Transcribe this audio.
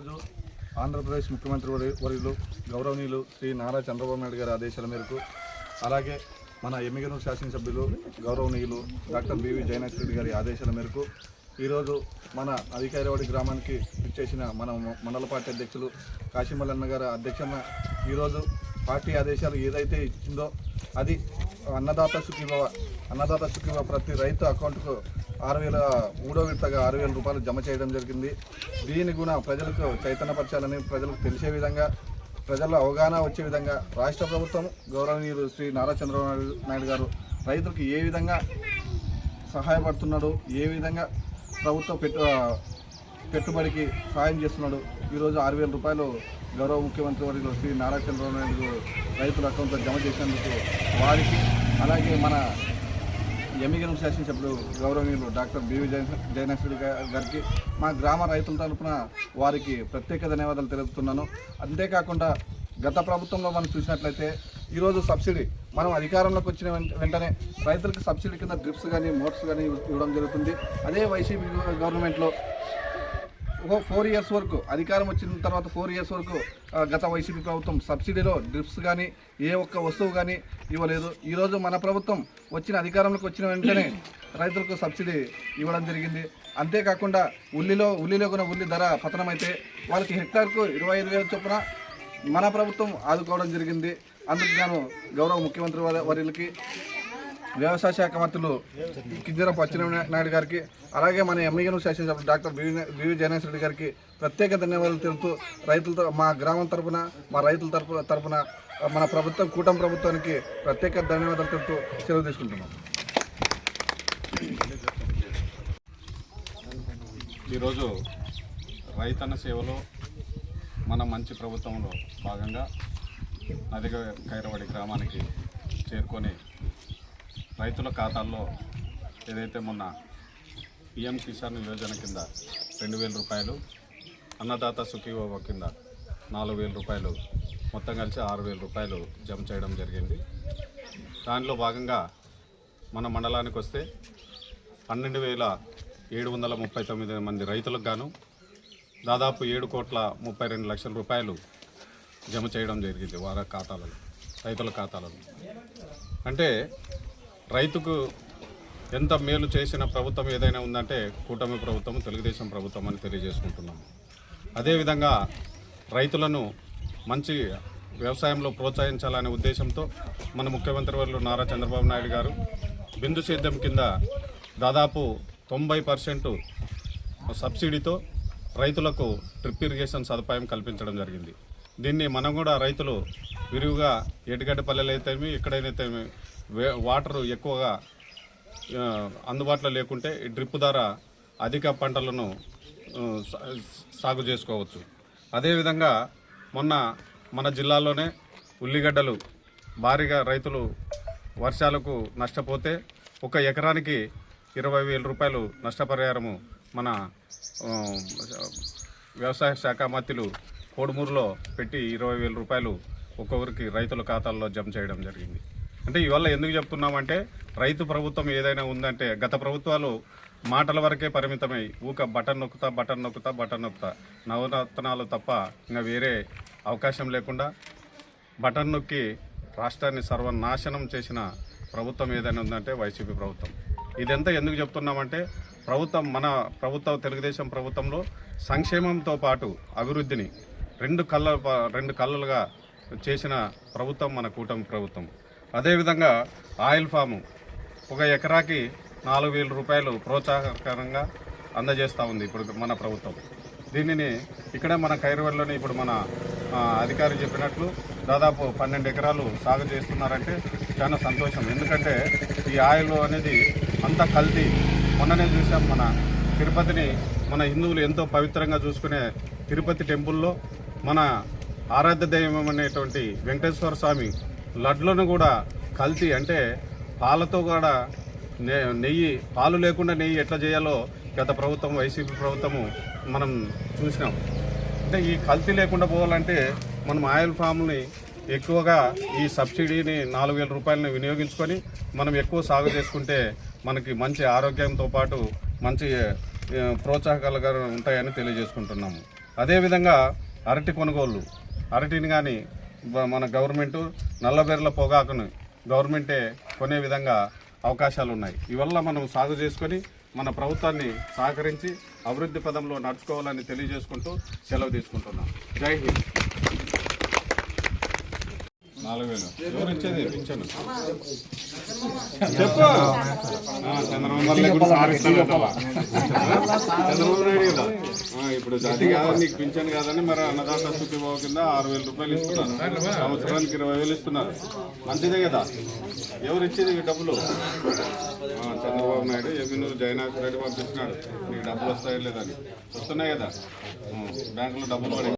ఈరోజు ఆంధ్రప్రదేశ్ ముఖ్యమంత్రి వర్యులు గౌరవనీయులు శ్రీ నారా చంద్రబాబు నాయుడు గారి ఆదేశాల మేరకు అలాగే మన ఎమ్మిగనూరు శాసనసభ్యులు గౌరవనీయులు డాక్టర్ బివి జయనాథ్ గారి ఆదేశాల మేరకు ఈరోజు మన అధికారవాడి గ్రామానికి ఇచ్చేసిన మన మండల పార్టీ అధ్యక్షులు కాశీమల్లన్న గారి అధ్యక్షన ఈరోజు పార్టీ ఆదేశాలు ఏదైతే ఇచ్చిందో అది అన్నదాత సుఖీభవ ప్రతి రైతు అకౌంట్కు 3వ విడతగా 6,000 రూపాయలు జమ చేయడం జరిగింది. దీని కూడా ప్రజలకు చైతన్యపరచాలని, ప్రజలకు తెలిసే విధంగా, ప్రజల్లో అవగాహన వచ్చే విధంగా రాష్ట్ర ప్రభుత్వం గౌరవనీయులు శ్రీ నారా చంద్రబాబు నాయుడు గారు రైతులకు ఏ విధంగా సహాయపడుతున్నాడు, ఏ విధంగా ప్రభుత్వం పెట్టుబడికి సహాయం చేస్తున్నాడు. ఈరోజు 6,000 రూపాయలు గౌరవ ముఖ్యమంత్రి వర్యులు శ్రీ నారా చంద్రబాబు నాయుడు రైతుల అకౌంట్లో జమ చేసినందుకు వారికి, అలాగే మన ఎమ్మిగనూరు శాసనసభ్యులు గౌరవనీయులు డాక్టర్ బివి జయనాథ్ గారికి మా గ్రామ రైతుల తరఫున వారికి ప్రత్యేక ధన్యవాదాలు తెలుపుతున్నాను. అంతేకాకుండా గత ప్రభుత్వంలో మనం చూసినట్లయితే ఈరోజు సబ్సిడీ మనం అధికారంలోకి వచ్చిన వెంటనే రైతులకు సబ్సిడీ కింద డ్రిప్స్ కానీ మోటార్స్ కానీ ఇవ్వడం జరుగుతుంది. అదే వైసీపీ గవర్నమెంట్లో 4 years వరకు అధికారం వచ్చిన తర్వాత 4 years వరకు గత వైసీపీ ప్రభుత్వం సబ్సిడీలో డ్రిప్స్ కానీ ఏ ఒక్క వస్తువు కానీ ఇవ్వలేదు. ఈరోజు మన ప్రభుత్వం అధికారంలోకి వచ్చిన వెంటనే రైతులకు సబ్సిడీ ఇవ్వడం జరిగింది. అంతేకాకుండా ఉల్లిలో కూడా ఉల్లి ధర పతనమైతే వాళ్ళకి హెక్టార్కు 25,000 చొప్పున మన ప్రభుత్వం ఆదుకోవడం జరిగింది. అందుకు గాను గౌరవ ముఖ్యమంత్రి వర్యులకి, వ్యవసాయ శాఖ మంత్రులు కింజరాపు అచ్చెన్నాయుడు గారికి, అలాగే మన ఎమ్మిగనూరు శాసనసభ్యులు డాక్టర్ బివి జయనాథ్ రెడ్డి గారికి ప్రత్యేక ధన్యవాదాలు తెలుపుతూ రైతులతో, మా గ్రామం తరఫున, మా రైతుల తరఫున మన ప్రభుత్వం, కూటమి ప్రభుత్వానికి ప్రత్యేక ధన్యవాదాలు తెలుపుతూ సెలవు తీసుకుంటున్నాం. ఈరోజు రైతన్న సేవలో మన మంచి ప్రభుత్వంలో భాగంగా నదిగ కైరవాడి గ్రామానికి చేరుకొని రైతుల ఖాతాల్లో ఏదైతే మొన్న పిఎం కిసాన్ యోజన కింద 2,000 రూపాయలు, అన్నదాత సుఖీభవ కింద 4,000 రూపాయలు, మొత్తం కలిసి 6,000 రూపాయలు జమ చేయడం జరిగింది. దానిలో భాగంగా మన మండలానికి వస్తే 12,739 మంది రైతులకు గాను దాదాపు 7,32,00,000 రూపాయలు జమ చేయడం జరిగింది వారి ఖాతాలలో, రైతుల ఖాతాలలో. అంటే రైతుకు ఎంత మేలు చేసిన ప్రభుత్వం ఏదైనా ఉందంటే కూటమి ప్రభుత్వం, తెలుగుదేశం ప్రభుత్వం అని తెలియజేసుకుంటున్నాము. అదేవిధంగా రైతులను మంచి వ్యవసాయంలో ప్రోత్సహించాలనే ఉద్దేశంతో మన ముఖ్యమంత్రి వర్యులు నారా చంద్రబాబు నాయుడు గారు బిందు సేద్యం కింద దాదాపు 90% సబ్సిడీతో రైతులకు డ్రిప్ ఇరిగేషన్ సదుపాయం కల్పించడం జరిగింది. దీన్ని మనం కూడా రైతులు విరివిగా ఎటుగడ్డపల్లెలు అయితేమి, ఎక్కడైతే వాటర్ ఎక్కువగా అందుబాటులో లేకుంటే డ్రిప్ ద్వారా అధిక పంటలను సాగు చేసుకోవచ్చు. అదేవిధంగా మొన్న మన జిల్లాలోనే ఉల్లిగడ్డలు భారీగా రైతులు వర్షాలకు నష్టపోతే 1 ఎకరానికి 20,000 రూపాయలు నష్టపరిహారము మన వ్యవసాయ శాఖ మంత్రులు కోడుమూరులో పెట్టి 20,000 రూపాయలు ఒక్కొక్కరికి రైతుల ఖాతాల్లో జమ చేయడం జరిగింది. అంటే ఇవల్ల ఎందుకు చెప్తున్నామంటే రైతు ప్రభుత్వం ఏదైనా ఉందంటే గత ప్రభుత్వాలు మాటల వరకే పరిమితమై బటన్ నొక్కుతా నవరత్నాలు తప్ప ఇంకా వేరే అవకాశం లేకుండా బటన్ నొక్కి రాష్ట్రాన్ని సర్వనాశనం చేసిన ప్రభుత్వం ఏదైనా ఉందంటే వైసీపీ ప్రభుత్వం. ఇదంతా ఎందుకు చెప్తున్నామంటే మన ప్రభుత్వం, తెలుగుదేశం ప్రభుత్వంలో సంక్షేమంతో పాటు అభివృద్ధిని రెండు కళ్ళలుగా చేసిన ప్రభుత్వం మన కూటమి ప్రభుత్వం. అదేవిధంగా ఆయిల్ ఫాము 1 ఎకరాకి 4,000 రూపాయలు ప్రోత్సాహకరంగా అందజేస్తూ ఉంది ఇప్పుడు మన ప్రభుత్వం. దీనిని ఇక్కడ మన కైరవల్లిలోని ఇప్పుడు మన అధికారి చెప్పినట్లు దాదాపు 12 ఎకరాలు సాగు చేస్తున్నారంటే చాలా సంతోషం. ఎందుకంటే ఈ ఆయిల్ అనేది అంతా కల్తీ. మొన్ననే చూసాం మన తిరుపతిని, మన హిందువులు ఎంతో పవిత్రంగా చూసుకునే తిరుపతి టెంపుల్లో మన ఆరాధ్య దైవం అనేటువంటి వెంకటేశ్వర స్వామి లడ్లను కూడా కల్తీ, అంటే పాలతో కూడా పాలు లేకుండా నెయ్యి ఎట్లా చేయాలో గత ప్రభుత్వం, వైసీపీ ప్రభుత్వము మనం చూసినాం. అంటే ఈ కల్తీ లేకుండా పోవాలంటే మనం ఆయిల్ ఫామ్ని ఎక్కువగా ఈ సబ్సిడీని 4,000 రూపాయలని వినియోగించుకొని మనం ఎక్కువ సాగు చేసుకుంటే మనకి మంచి ఆరోగ్యంతో పాటు మంచి ప్రోత్సాహకాలుగా ఉంటాయని తెలియజేసుకుంటున్నాము. అదేవిధంగా అరటి కొనుగోళ్ళు, అరటిని కానీ మన గవర్నమెంట్ నల్లబెర్ల పొగాకును గవర్నమెంటే కొనే విధంగా అవకాశాలు ఉన్నాయి. ఇవల్ల మనం సాగు చేసుకొని మన ప్రభుత్వాన్ని సహకరించి అభివృద్ధి పదంలో నడుచుకోవాలని తెలియజేసుకుంటూ సెలవు తీసుకుంటున్నాం. జై హింద్. 4,000 ఎవరు ఇచ్చేది పింఛను చెప్పు. చంద్రబాబు నాయుడు కదా ఇప్పుడు అది కాదని నీకు పింఛన్ కాదని మరి అన్నదాత సుఖీభావ కింద 6,000 రూపాయలు ఇస్తున్నారు, సంవత్సరానికి 20,000 ఇస్తున్నారు. మంచిదే కదా. ఎవరు ఇచ్చేది ఈ డబ్బులు? చంద్రబాబు నాయుడు ఎమ్మినూరు జయనాథ్ రెడ్డి పంపిస్తున్నాడు. నీకు డబ్బులు వస్తాయో లేదని. వస్తున్నాయి కదా, బ్యాంకులో డబ్బులు పడి